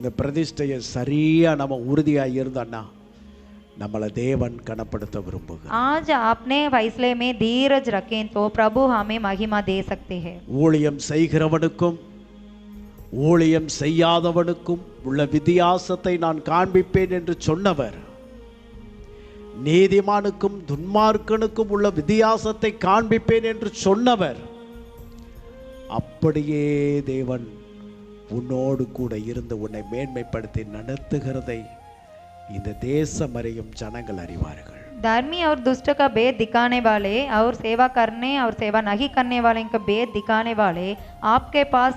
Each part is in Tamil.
இந்த பிரதிஷ்டையை சரியா நம்ம உறுதியா இருந்தோம்னா நம்மளை தேவன் கனப்படுத்த விரும்புகிறார். आज आपने फैसले में धीरज रखें तो प्रभु हमें महिमा दे सकते हैं. ஊழியம் செய்கிறவனுக்கும் ஊழியம் செய்யாதவனுக்கும் உள்ள வித்தியாசத்தை நான் காண்பிப்பேன் என்று சொன்னவர், நீதிமானுக்கும் துன்மார்க்கனுக்கும் உள்ள வித்தியாசத்தை காண்பிப்பேன் என்று சொன்னவர், அப்படியே தேவன் உன்னோடு கூட இருந்து உன்னை மேன்மைப்படுத்தி நடத்துகிறதை இந்த தேசம் அறியும் ஜனங்கள் அறிவார்கள். धर्मी और दुष्ट का भेद दिखाने वाले और सेवा करने और सेवा नहीं करने वाले का भेद दिखाने वाले आपके पास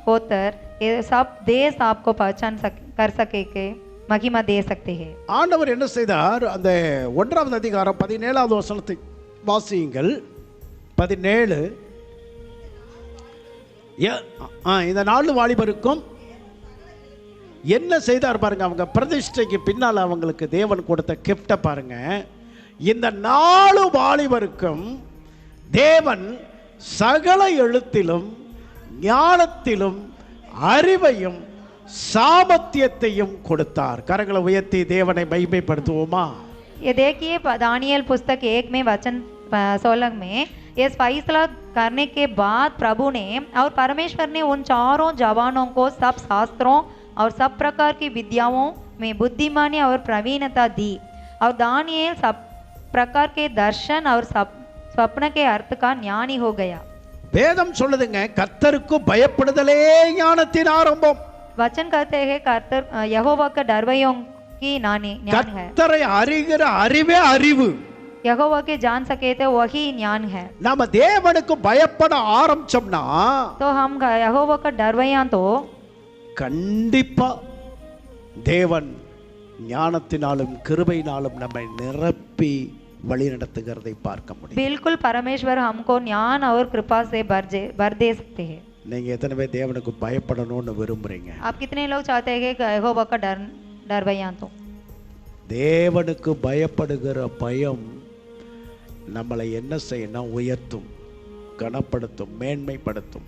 होकर ये सब देश आपको पहचान कर सके के महिमा दे सकते हैं. ஆண்டவர் என்ன செய்தார்? அந்த 1வது அதிகாரம் 17வது வசனத்தை வாசியுங்கள். 17 இந்த 4 வாலிபருக்கும் என்ன செய்தார் பாருங்க. அவங்க பிரதிஷ்டைக்கு பின்னால் அவங்களுக்கு தேவன் கொடுத்த கிஃப்டை பாருங்க. இந்த 4 வாலிபருக்கும் தேவன் சகல எழுத்திலும் ஞானத்திலும் அறிவையும் சாமர்த்தியத்தையும் கொடுத்தார். கரங்களை உயர்த்தி தேவனை மகிமைப்படுத்துவோமா? ये देखिए दानियल पुस्तक 1 में वचन 16 में ये फैसला करने के बाद प्रभु ने और परमेश्वर ने उन चारों जवानों को सब शास्त्रों और सब प्रकार की विद्याओं में बुद्धिमानी और प्रवीणता दी और दानियल सब प्रकार के दर्शन और स्वप्न के अर्थ का ज्ञानी हो गया. வேதம் சொல்லுதுங்க, கர்த்தருக்கு பயப்படுதலே ஞானத்தின் ஆரம்பம். वचन कहते हैं कर्तर यहोवा का डरवयों की ज्ञान है. கர்த்தரை அறிகிற அறிவே அறிவு. यहोवा के जान सके तो वही ज्ञान है. நாம தேவனுக்கு பயப்பட ஆரம்பிச்சோம்னா तो हम यहोवा का डरवया तो கண்டிப்பா தேவன் ஞானத்தினாலும் கிருபையினாலும் நம்மை நிரப்பி வழி நடத்துகிறதை பார்க்க முடியும். बिल्कुल परमेश्वर हमको ज्ञान और कृपा से भर दे सकते हैं. நீங்க எத்தனை பேர் தேவனுக்கு பயப்படணும்னு விரும்புறீங்க? आप कितने लोग चाहते हैं कि यहोवा का डरवया तो தேவனுக்கு பயப்படுகிற பயம் நம்மளை என்ன செய்யணும்? உயர்த்தும், கனப்படுத்தும், மேன்மைப்படுத்தும்.